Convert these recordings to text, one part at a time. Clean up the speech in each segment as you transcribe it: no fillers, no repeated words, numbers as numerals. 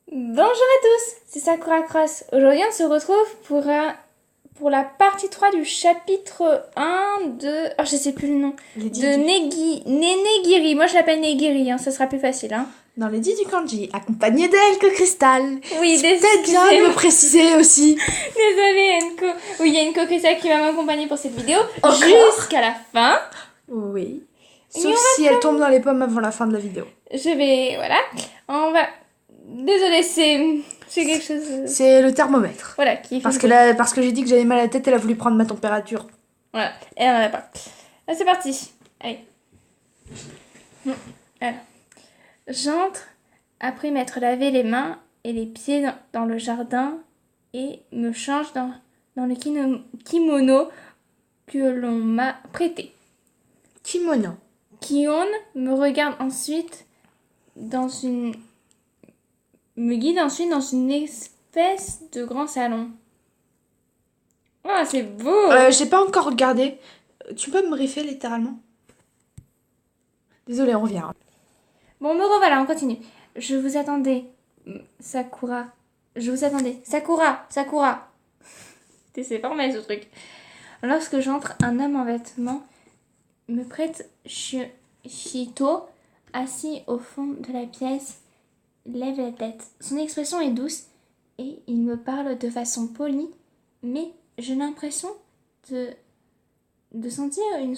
Bonjour à tous, c'est Sakura Cross. Aujourd'hui on se retrouve pour la partie 3 du chapitre 1 de... Oh, je sais plus le nom. Les dix De Nenegiri. Moi je l'appelle Negiri, ça sera plus facile. Dans les 10 du kanji, accompagné d'Elke Cristal. Oui, Peut-être bien de me préciser aussi. Désolée Enko. Oui, il y a Enko Cristal qui va m'accompagner pour cette vidéo Encore jusqu'à la fin. Oui. Et Sauf si elle tombe dans les pommes avant la fin de la vidéo. Je vais... Voilà. On va... Désolée, c'est quelque chose... C'est le thermomètre. Voilà, qui fait... Parce que j'ai dit que j'avais mal à la tête, elle a voulu prendre ma température. Voilà, et elle n'en a pas. Là, c'est parti. Allez. Alors. J'entre après m'être lavé les mains et les pieds dans le jardin et me change dans le kimono que l'on m'a prêté. Kimono. Kion me regarde ensuite me guide ensuite dans une espèce de grand salon. Oh, c'est beau! J'ai pas encore regardé. Tu peux me briefer littéralement? Désolée, on revient. Bon, me revoilà, on continue. Je vous attendais, Sakura. Je vous attendais. Sakura. C'est pas mal ce truc. Lorsque j'entre, un homme en vêtements me prête Shito, assis au fond de la pièce, lève la tête. Son expression est douce et il me parle de façon polie, mais j'ai l'impression de sentir une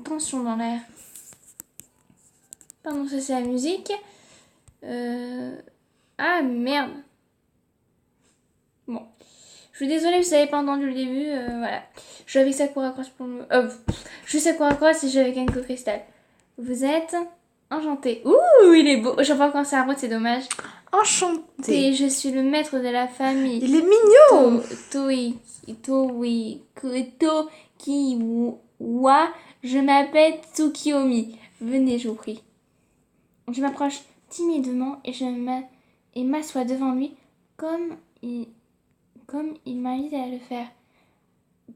tension dans l'air. Pardon, ça c'est la musique. Ah merde. Bon. Je suis désolée, vous n'avez pas entendu le début. Voilà. Je suis avec Sakura Cross pour le... je suis Sakura Cross et je suis avec Enko Crystal. Vous êtes enchanté. Ouh, il est beau. Je vois quand ça route, c'est dommage. Enchanté. Et je suis le maître de la famille. Il est mignon. Tokiwa. Je m'appelle Tsukiyomi. Venez, je vous prie. Je m'approche timidement et m'assois devant lui comme il m'invite à le faire.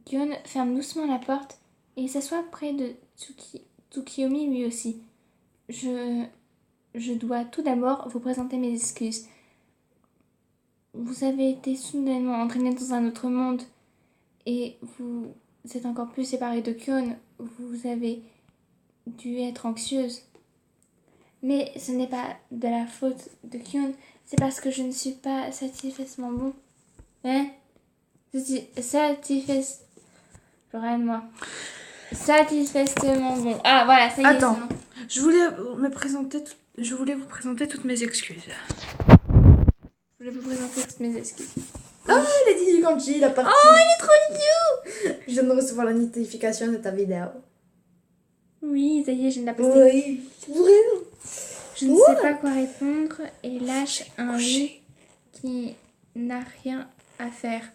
Gion ferme doucement la porte et s'assoit près de Tsukiyomi lui aussi. Je dois tout d'abord vous présenter mes excuses. Vous avez été soudainement entraîné dans un autre monde et vous êtes encore plus séparé de Gion. Vous avez dû être anxieuse. Mais ce n'est pas de la faute de Gion, c'est parce que je ne suis pas satisfaitement bon. Satisfaitement bon. Ah voilà, ça y est. Attends, je voulais vous présenter toutes mes excuses. Je voulais vous présenter toutes mes excuses. Oh, Lady du kanji, la partie. Oh, il est trop mignon! Je viens de recevoir la notification de ta vidéo. Oui, ça y est, je viens de la poster. Oui, c'est vrai. Je ne sais pas quoi répondre et lâche un oui qui n'a rien à faire.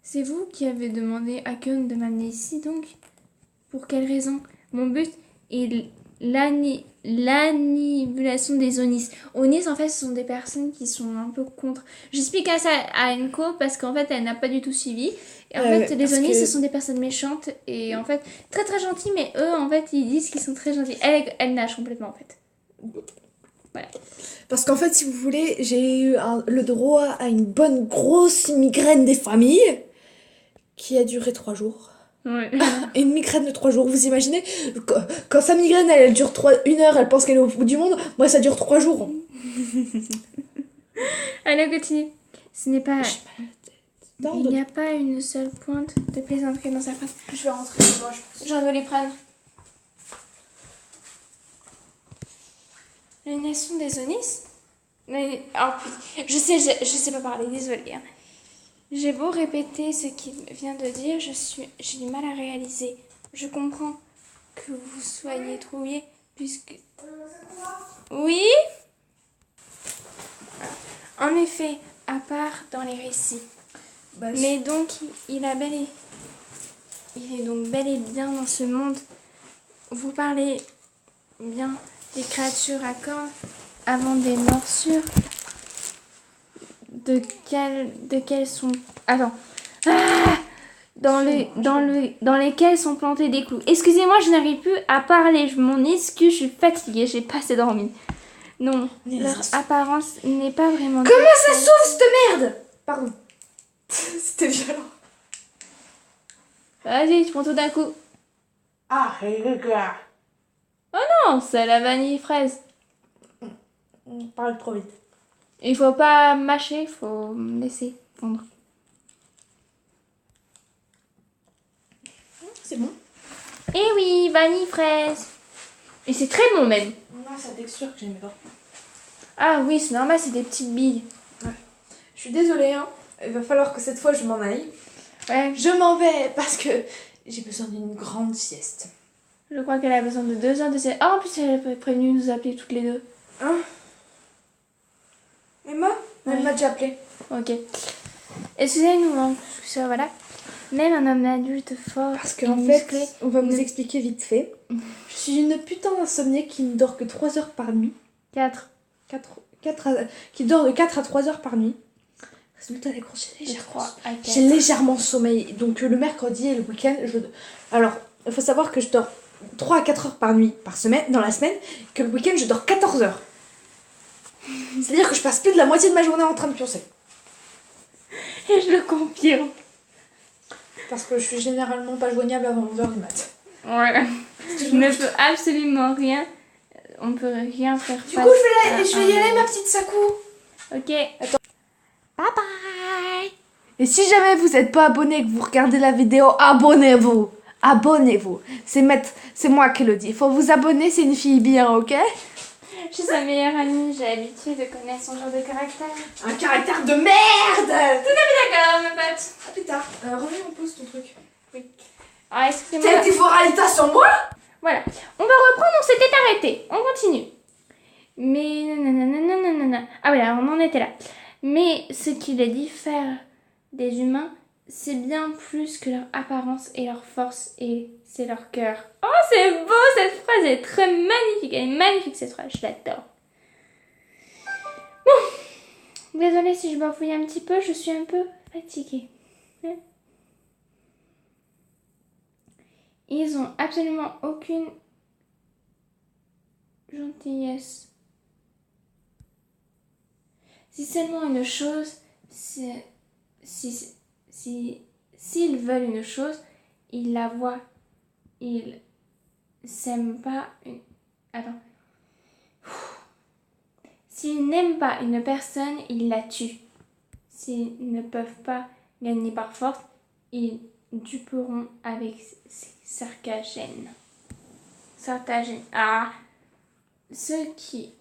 C'est vous qui avez demandé à Gion de m'amener ici, donc? Pour quelle raison? Mon but est l'annihilation des Onis. Onis, en fait, ce sont des personnes qui sont un peu contre. J'explique ça à Enko parce qu'en fait, elle n'a pas du tout suivi. Et en fait, les Onis, ce sont des personnes méchantes et en fait, très très gentilles, mais eux, en fait, ils disent qu'ils sont très gentils. Elle nage complètement, en fait. Voilà. Parce qu'en fait, si vous voulez, j'ai eu le droit à une bonne grosse migraine des familles qui a duré 3 jours. Ouais. Une migraine de 3 jours, vous imaginez? Quand sa migraine, elle dure 1 heure, elle pense qu'elle est au bout du monde. Moi, ça dure 3 jours. Allez, on continue. Ce n'est pas... Non, Il n'y a pas une seule pointe de plaisanterie dans sa phrase. Je vais rentrer chez moi, je pense. J'en veux les prendre. La nation des Onis? Mais... Oh, putain. Je sais pas parler, désolée. J'ai beau répéter ce qu'il vient de dire, j'ai du mal à réaliser. Je comprends que vous soyez troublé puisque... Oui? En effet, à part dans les récits. Mais donc, il est donc bel et bien dans ce monde. Vous parlez bien des créatures à cornes avant des morsures. De quelles sont... Attends. Dans lesquels sont plantés des clous. Excusez-moi, je n'arrive plus à parler. Je m'en excuse, je suis fatiguée, j'ai pas assez dormi. Non, Mais leur ça- apparence n'est pas vraiment... Comment ça sauve cette merde? Pardon. C'était violent. Vas-y, tu prends tout d'un coup. Ah, regarde. Non, c'est la vanille fraise. On parle trop vite. Il faut pas mâcher, il faut laisser fondre. C'est bon. Eh oui, vanille fraise. Et c'est très bon même. Non, c'est la texture que j'aimais pas. Ah oui, c'est normal, c'est des petites billes. Je suis désolée, hein. Il va falloir que cette fois je m'en aille. Ouais, Je m'en vais parce que j'ai besoin d'une grande sieste. je crois qu'elle a besoin de 2 heures de sieste. Oh, en plus, elle est prévenue de nous appeler toutes les deux. Hein? Emma? Elle Ouais. m'a déjà appelé. Ok. Excusez-nous, hein, parce que voilà. Même un homme adulte fort Parce et qu'en musclé... fait, on va vous ne- expliquer vite fait. Je suis une putain d'insomniaque qui ne dort que 3 heures par nuit. 4. Qui dort de 4 à 3 heures par nuit. Résultat des courses, De 3 à 4. j'ai légèrement sommeil. Donc le mercredi et le week-end, Alors, il faut savoir que je dors 3 à 4 heures par nuit par semaine, dans la semaine, que le week-end, je dors 14 heures. C'est-à-dire que je passe plus de la moitié de ma journée en train de pioncer. Et je le confirme. Parce que je suis généralement pas joignable avant 11h du mat. Ouais. Je ne peux absolument rien. On peut rien faire Du face coup, je vais y à aller, un- ma petite Sakou. Ok. Attends. Bye bye. Et si jamais vous n'êtes pas abonné et que vous regardez la vidéo, abonnez-vous. Abonnez-vous. C'est moi qui le dis. Il faut vous abonner, c'est une fille bien, ok? Je suis sa meilleure amie, j'ai l'habitude de connaître son genre de caractère. Un caractère de merde. D'accord, ma pote. À plus tard. Remets en pause ton truc. Ah, excusez-moi. T'as été moralité sur moi? Voilà. On va reprendre, on s'était arrêté. On continue. Mais nanana. Ah voilà, on en était là. Mais ce qui les diffère des humains, c'est bien plus que leur apparence et leur force, et c'est leur cœur. Oh, c'est beau, cette phrase est très magnifique. Elle est magnifique, cette phrase, je l'adore. Bon, désolée si je bafouille un petit peu, je suis un peu fatiguée. Ils ont absolument aucune gentillesse. Si seulement une chose, s'ils veulent une chose, ils la voient. Ils s'aiment pas une... Attends. S'ils n'aiment pas une personne, ils la tuent. S'ils ne peuvent pas gagner par force, ils duperont avec sarcasme. Sarcasme. Ah! Ceux qui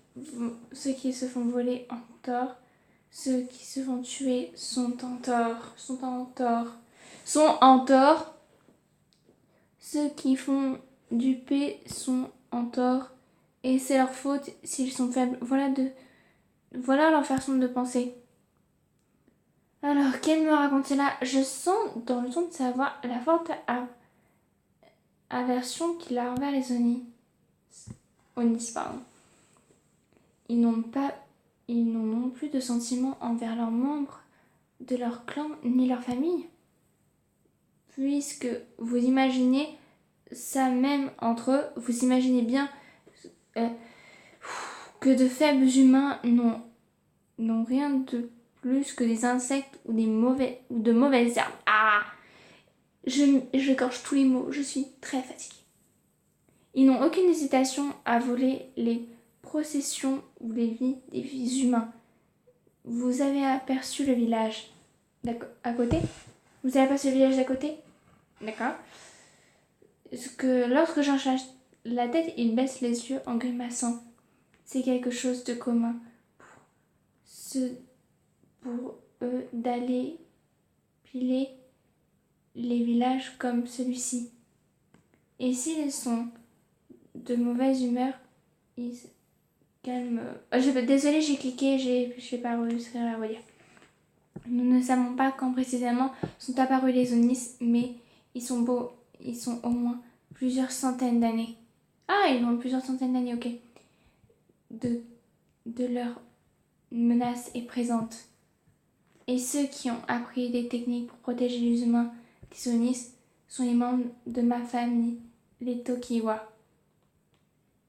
se font voler en tort, ceux qui se font tuer sont en tort. Ceux qui font duper sont en tort. Et c'est leur faute s'ils sont faibles. Voilà leur façon de penser. Alors, qu'elle me raconte cela? Je sens dans le ton de sa voix la forte aversion qu'il a envers les Onis, pardon. Ils n'ont plus de sentiments envers leurs membres de leur clan ni leur famille. Puisque vous imaginez ça même entre eux, vous imaginez bien que de faibles humains n'ont rien de plus que des insectes ou de mauvaises herbes. Ah! Je gorge tous les mots, je suis très fatiguée. Ils n'ont aucune hésitation à voler les processions ou les vies des humains. Vous avez aperçu le village à côté? Vous avez aperçu le village d'à côté? D'accord. Lorsque j'en cherche la tête, ils baissent les yeux en grimaçant. C'est quelque chose de commun pour eux d'aller piler les villages comme celui-ci. Et s'ils sont de mauvaise humeur, ils se calment. Désolée, j'ai cliqué, je vais pas réussir à relire. Nous ne savons pas quand précisément sont apparus les Onis, mais ils sont beaux. Ils sont au moins plusieurs centaines d'années. Ah, ils ont plusieurs centaines d'années, ok. De leur menace est présente. Et ceux qui ont appris des techniques pour protéger les humains des Onis sont les membres de ma famille, les Tokiwa.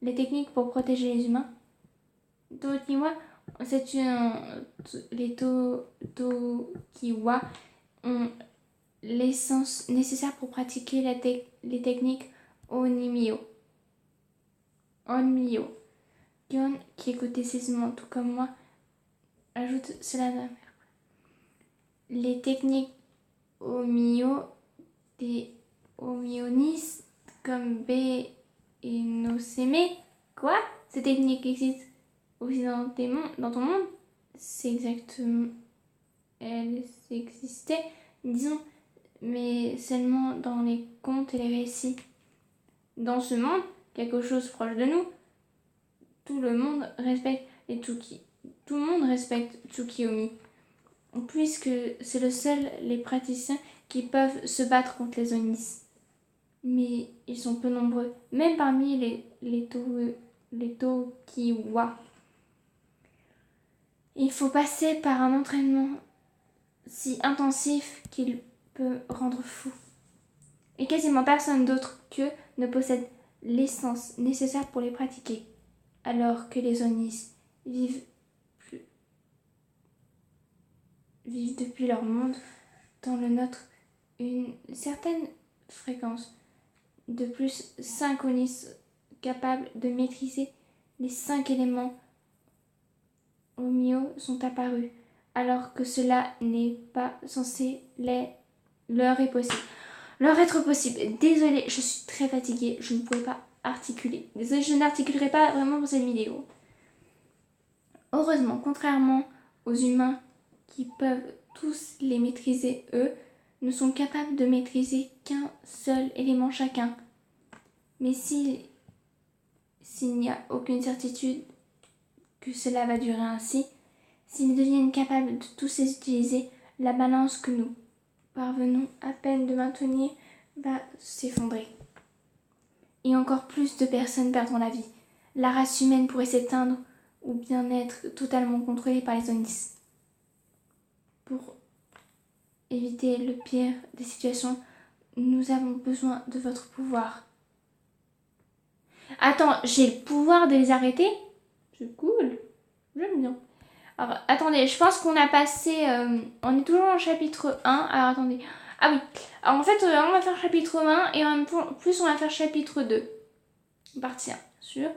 Les techniques pour protéger les humains? Tokiwa, les Tokiwa ont l'essence nécessaire pour pratiquer les techniques Onmyo. Gion, qui écoutait sainement tout comme moi, ajoute cela. Les techniques Onmyo des Omyonis comme B et Noseme. Quoi? Ces techniques existent aussi dans ton monde? C'est exactement... Elles existaient, disons, mais seulement dans les contes et les récits. Dans ce monde, quelque chose proche de nous, tout le monde respecte tout le monde respecte Tsukiyomi, puisque c'est le seul les praticiens qui peuvent se battre contre les Onis. Mais ils sont peu nombreux, même parmi les Tokiwa. Il faut passer par un entraînement si intensif qu'il peut rendre fou. Et quasiment personne d'autre qu'eux ne possède l'essence nécessaire pour les pratiquer, alors que les Onis vivent depuis leur monde, dans le nôtre, une certaine fréquence. De plus, 5 Onis capables de maîtriser les 5 éléments Omyo sont apparus, alors que cela n'est pas censé leur être possible. Désolée, je suis très fatiguée, je ne pouvais pas articuler. Désolée, je n'articulerai pas vraiment pour cette vidéo. Heureusement, contrairement aux humains qui peuvent tous les maîtriser, eux ne sont capables de maîtriser qu'un seul élément chacun. Mais s'il n'y a aucune certitude que cela va durer ainsi, s'ils deviennent capables de tous les utiliser, la balance que nous parvenons à peine de maintenir va s'effondrer. Et encore plus de personnes perdront la vie. La race humaine pourrait s'éteindre ou bien être totalement contrôlée par les Onis. Pour éviter le pire des situations, nous avons besoin de votre pouvoir. Attends, j'ai le pouvoir de les arrêter? C'est cool, j'aime bien. Alors, attendez, je pense qu'on a passé... on est toujours en chapitre 1. Alors, attendez. Ah oui. Alors, en fait, on va faire chapitre 1 et en plus, on va faire chapitre 2. Partie 1, bien sûr.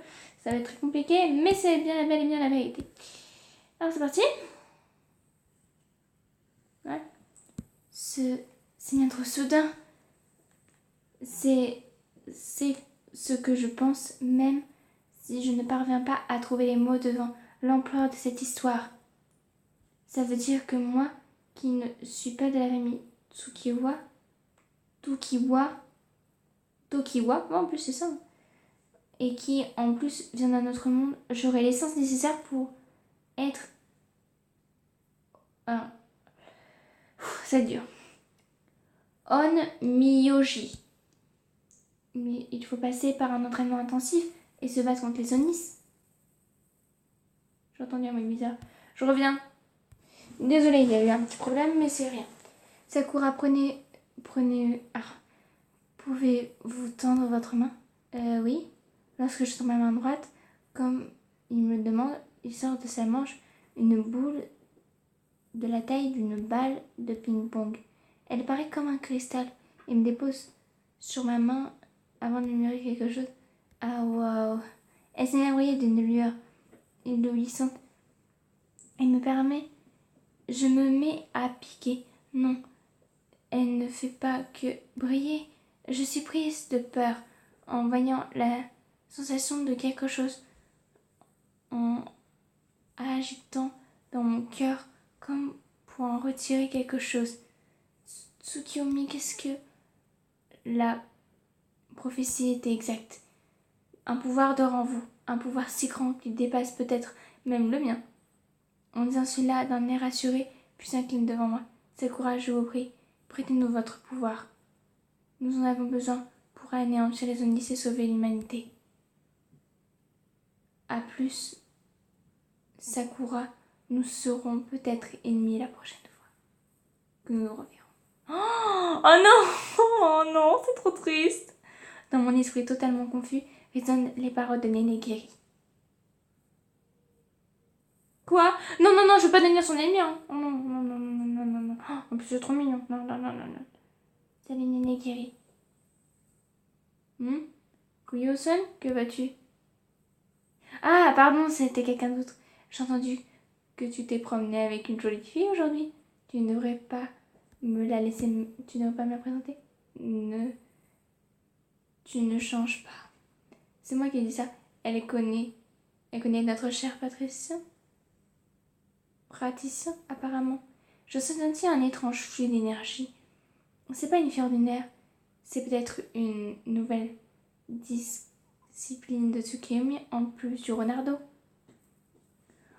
Ça va être très compliqué, mais c'est bien bel et bien la vérité. Alors, c'est parti. Ouais. C'est bien trop soudain. C'est ce que je pense, même si je ne parviens pas à trouver les mots devant l'ampleur de cette histoire. Ça veut dire que moi, qui ne suis pas de la famille Tokiwa, ouais, en plus c'est ça, et qui en plus vient d'un autre monde, j'aurai l'essence nécessaire pour être un... C'est dur. Onmyoji. Mais il faut passer par un entraînement intensif et se battre contre les Onis. J'ai entendu un bruit bizarre. Je reviens. Désolée, il y a eu un petit problème, mais c'est rien. Sakura, prenez... Pouvez-vous tendre votre main? Oui. Lorsque je tends ma main droite, comme il me le demande, il sort de sa manche une boule de la taille d'une balle de ping-pong. Elle paraît comme un cristal et me dépose sur ma main avant de murmurer quelque chose. Ah waouh! Elle s'est émerveillée d'une lueur éblouissante. Elle me permet... Je me mets à piquer. Non, elle ne fait pas que briller. Je suis prise de peur en voyant la sensation de quelque chose en agitant dans mon cœur comme pour en retirer quelque chose. Tsukiyomi, qu'est-ce que... La prophétie était exacte. Un pouvoir dort en vous, un pouvoir si grand qu'il dépasse peut-être même le mien. En disant cela d'un air assuré, puis s'incline devant moi. Sakura, je vous prie, prêtez-nous votre pouvoir. Nous en avons besoin pour anéantir les Onis et sauver l'humanité. À plus, Sakura, nous serons peut-être ennemis la prochaine fois que nous nous reverrons. Oh non! Oh non, c'est trop triste! Dans mon esprit totalement confus résonnent les paroles de Nenegiri. Quoi? Non, non, non, je veux pas devenir son ennemi, hein. Oh non, non, non, non, non, non, non. Oh, en plus, c'est trop mignon. Non, non, non, non, non. Salut, Néné Guéri. Kuyo-san, que vas-tu? Ah, pardon, c'était quelqu'un d'autre. J'ai entendu que tu t'es promené avec une jolie fille aujourd'hui. Tu ne devrais pas me la laisser... Tu ne devrais pas me la présenter? Ne... Tu ne changes pas. C'est moi qui ai dit ça. Elle connaît... Elle connaît notre cher Patricien. Praticien, apparemment. Je sens aussi un étrange flux d'énergie. C'est pas une fille ordinaire. C'est peut-être une nouvelle discipline de Tsukiyomi en plus du Renardo.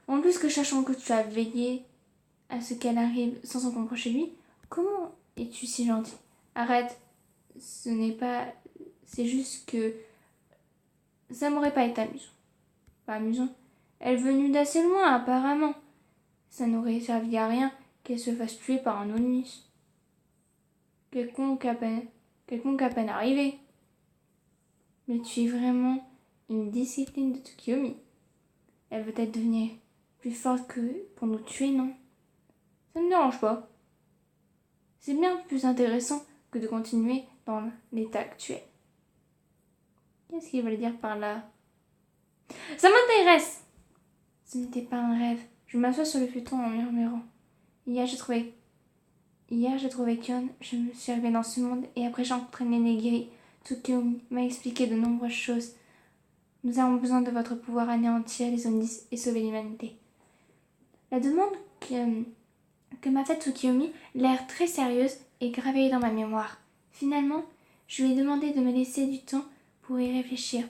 En plus que sachant que tu as veillé à ce qu'elle arrive sans s'encombre chez lui, comment es-tu si gentil? Arrête, ce n'est pas... C'est juste que ça m'aurait pas été amusant. Pas amusant. Elle est venue d'assez loin, apparemment. Ça n'aurait servi à rien qu'elle se fasse tuer par un Onis. Quelconque à peine arrivé. Mais tu es vraiment une discipline de Tsukiyomi. Elle veut peut-être devenir plus forte que pour nous tuer, non? Ça ne me dérange pas. C'est bien plus intéressant que de continuer dans l'état actuel. Qu'est-ce qu'il veut dire par là? Ça m'intéresse! Ce n'était pas un rêve. Je m'assois sur le futon en murmurant. Hier, j'ai trouvé Kion, je me suis arrivée dans ce monde et après j'ai rencontré Nenegiri. Tsukiyomi m'a expliqué de nombreuses choses. Nous avons besoin de votre pouvoir anéantir les Onis et sauver l'humanité. La demande que m'a faite Tsukiyomi, l'air très sérieuse, est gravée dans ma mémoire. Finalement, je lui ai demandé de me laisser du temps pour y réfléchir,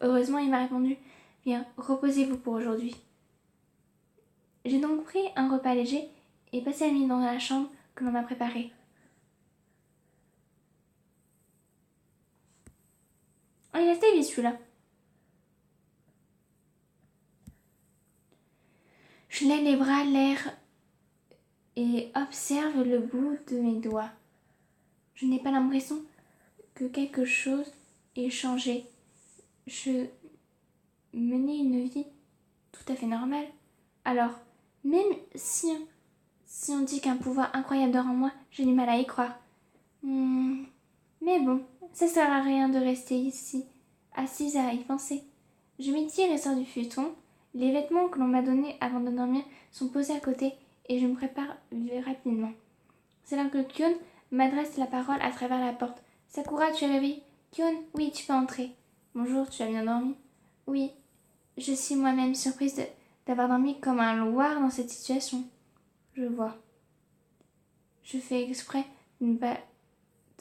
Heureusement, il m'a répondu « Bien, reposez-vous pour aujourd'hui. » J'ai donc pris un repas léger et passé la nuit dans la chambre que l'on m'a préparée. Oh, il est assez vite celui-là. Je lève les bras, l'air et observe le bout de mes doigts. Je n'ai pas l'impression que quelque chose ait changé. Je menais une vie tout à fait normale. Alors, même si on dit qu'un pouvoir incroyable dort en moi, j'ai du mal à y croire. Mais bon, ça sert à rien de rester ici, assise à y penser. Je m'étire et sors du futon. Les vêtements que l'on m'a donnés avant de dormir sont posés à côté et je me prépare rapidement. C'est là que Kion m'adresse la parole à travers la porte. Sakura, tu es réveillée? Kion, oui, tu peux entrer. Bonjour, tu as bien dormi? Oui, je suis moi-même surprise d'avoir dormi comme un loir dans cette situation. Je vois. Je fais exprès de ne pas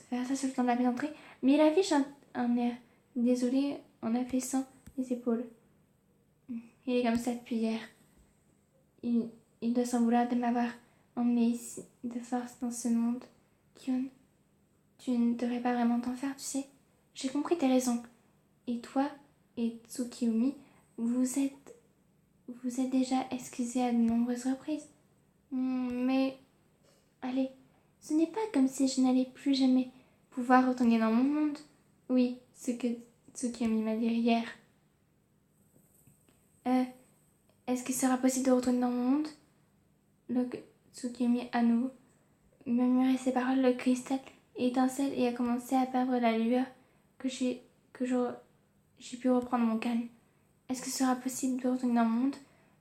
faire ça sur le temps de la plaisanterie, mais il affiche un air désolé en affaissant les épaules. Il est comme ça depuis hier. Il doit s'en vouloir de m'avoir emmené ici de force dans ce monde. Kion, tu ne devrais pas vraiment t'en faire, tu sais. J'ai compris tes raisons. Et toi et Tsukiyomi, vous êtes déjà excusés à de nombreuses reprises. Mais, allez, ce n'est pas comme si je n'allais plus jamais pouvoir retourner dans mon monde. Oui, ce que Tsukiyomi m'a dit hier. Est-ce qu'il sera possible de retourner dans mon monde? Le Tsukiyomi à nouveau murmurait ces paroles, le cristal étincelle et a commencé à perdre la lueur que j'ai pu reprendre mon calme. Est-ce que ce sera possible de retourner dans mon monde?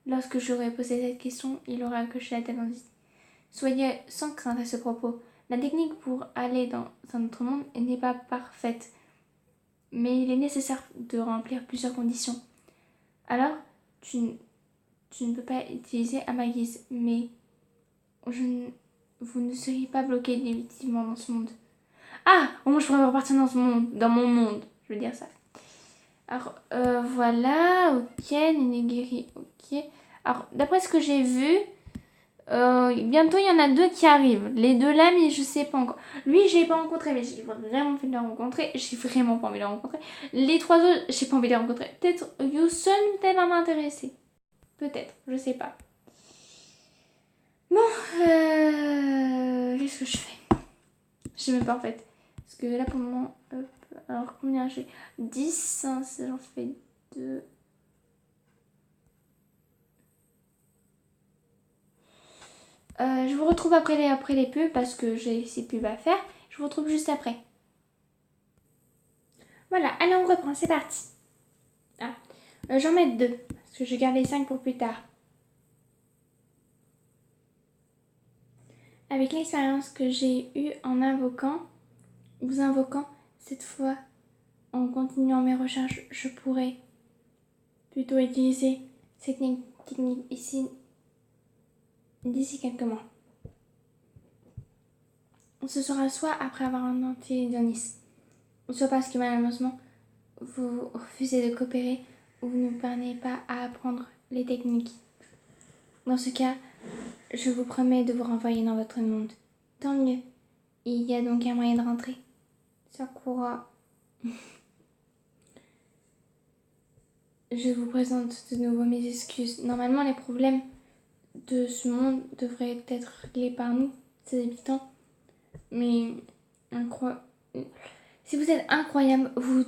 Lorsque j'aurai posé cette question, il aura coché la tête en disant « Soyez sans crainte à ce propos. La technique pour aller dans un autre monde n'est pas parfaite, mais il est nécessaire de remplir plusieurs conditions. Alors, tu ne peux pas utiliser à ma guise, mais vous ne seriez pas bloqué définitivement dans ce monde. Ah, au moins je pourrais repartir dans mon monde, je veux dire ça. Alors, voilà, ok, Nenegiri, ok. Alors, d'après ce que j'ai vu, bientôt il y en a 2 qui arrivent. Les 2 là, mais je sais pas encore. Lui, je l'ai pas rencontré, mais j'ai vraiment envie de le rencontrer. J'ai vraiment pas envie de le rencontrer. Les 3 autres, j'ai pas envie de les rencontrer. Peut-être Yusun, peut-être va m'intéresser. Peut-être, je sais pas. Bon, qu'est-ce que je fais? Je sais même pas en fait. Parce que là pour le moment, alors combien j'ai? 10, hein, j'en fais 2. vous retrouve après les pubs parce que j'ai ces pubs à faire. Je vous retrouve juste après. Voilà, allez on reprend, c'est parti. Ah, j'en mets 2 parce que je garde les 5 pour plus tard. Avec l'expérience que j'ai eue en vous invoquant, cette fois, en continuant mes recherches, je pourrais plutôt utiliser cette technique ici d'ici quelques mois. Ce sera soit après avoir inventé Dionys, soit parce que malheureusement vous refusez de coopérer ou vous ne parvenez pas à apprendre les techniques. Dans ce cas, je vous promets de vous renvoyer dans votre monde. Tant mieux. Il y a donc un moyen de rentrer. Sakura. Je vous présente de nouveau mes excuses. Normalement, les problèmes de ce monde devraient être réglés par nous, ses habitants. Mais si vous êtes incroyable, vous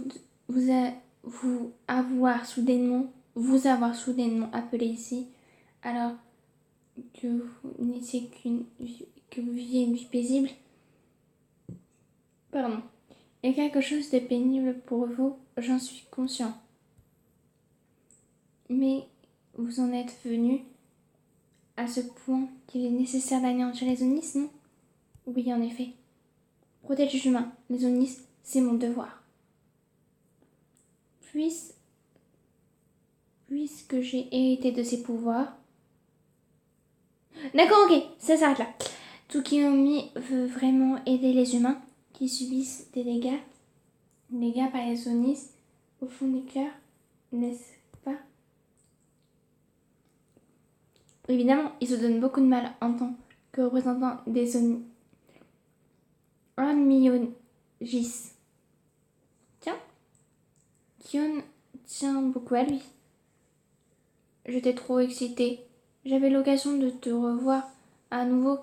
avoir soudainement appelé ici, alors que vous n'étiez que vous viviez une vie paisible. Pardon. Il y a quelque chose de pénible pour vous, j'en suis conscient. Mais vous en êtes venu à ce point qu'il est nécessaire d'anéantir les Onis, non? Oui, en effet. Protéger les humains, les Onis, c'est mon devoir. Puisque j'ai hérité de ces pouvoirs... D'accord, ok, ça s'arrête là. Tsukiyomi veut vraiment aider les humains qui subissent des dégâts par les Onis au fond du cœur, n'est-ce pas? Évidemment, il se donne beaucoup de mal en tant que représentant des Onis. Un Miyogis. Tiens, Kion tient beaucoup à lui. J'étais trop excitée. J'avais l'occasion de te revoir à nouveau,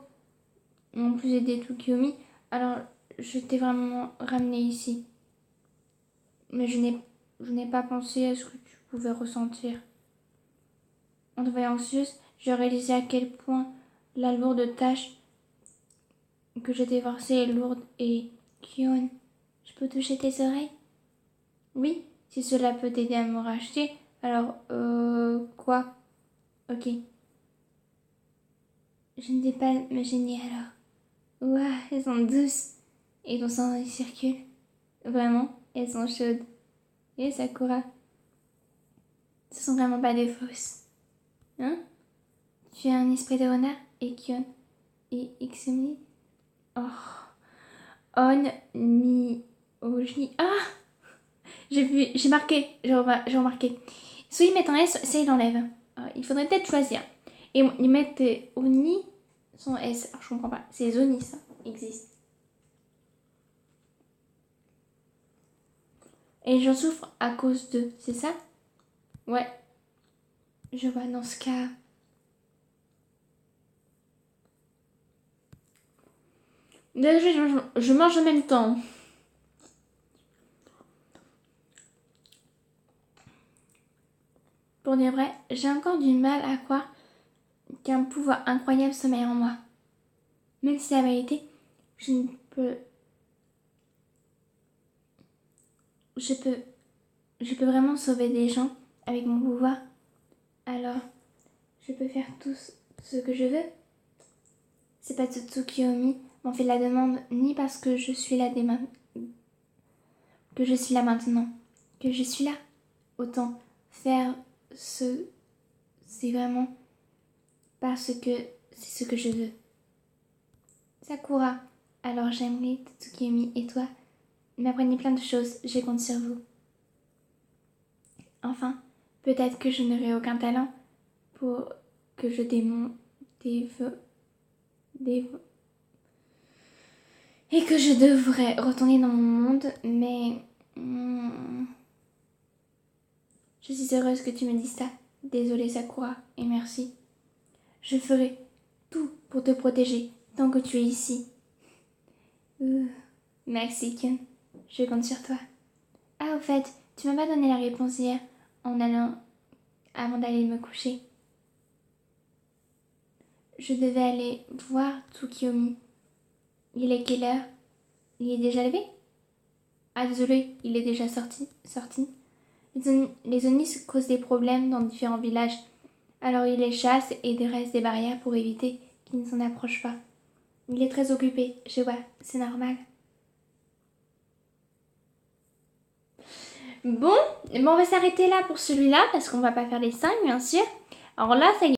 en plus aider Tsukiyomi, alors je t'ai vraiment ramené ici. Mais je n'ai pas pensé à ce que tu pouvais ressentir. En te voyant anxieuse, j'ai réalisé à quel point la lourde tâche que je t'ai forcée est lourde et... Kion, je peux toucher tes oreilles? Oui, si cela peut t'aider à me racheter, alors... quoi? Ok. Je ne vais pas me gêner alors. Ouah, elles sont douces. Et ton sang il circule. Vraiment, elles sont chaudes. Et Sakura, ce sont vraiment pas des fausses. Hein? Tu as un esprit de renard et Kion et Ixumi. Oh. On mi oji. Ah! J'ai remarqué. Soit ils mettent un S, soit ils l'enlèvent. Il faudrait peut-être choisir. Et ils mettent Oni sans S. Alors, je comprends pas. C'est les Oni, ça existe. Et j'en souffre à cause d'eux, c'est ça? Ouais. Je vois dans ce cas. Déjà, je mange en même temps. Pour dire vrai, j'ai encore du mal à croire qu'un pouvoir incroyable sommeille en moi. Même si la vérité, je peux vraiment sauver des gens avec mon pouvoir. Alors, je peux faire tout ce que je veux. C'est pas Tsukiyomi m'en fait la demande, ni parce que je suis là que je suis là maintenant, que je suis là. Autant faire c'est vraiment parce que c'est ce que je veux. Sakura, alors j'aimerais Tsukiyomi et toi m'apprenez plein de choses, je compte sur vous. Enfin, peut-être que je n'aurai aucun talent pour que je et que je devrais retourner dans mon monde, mais je suis heureuse que tu me dises ça. Désolée Sakura, et merci. Je ferai tout pour te protéger tant que tu es ici. Merci Ken, je compte sur toi. Ah, au fait, tu m'as pas donné la réponse hier avant d'aller me coucher. Je devais aller voir Tsukiyomi. Il est quelle heure? Il est déjà levé? Ah désolé, il est déjà sorti. Les Onis causent des problèmes dans différents villages. Alors il les chasse et dresse des barrières pour éviter qu'ils ne s'en approchent pas. Il est très occupé, je vois, c'est normal. Bon, on va s'arrêter là pour celui-là parce qu'on va pas faire les 5 bien sûr. Alors là, ça y est.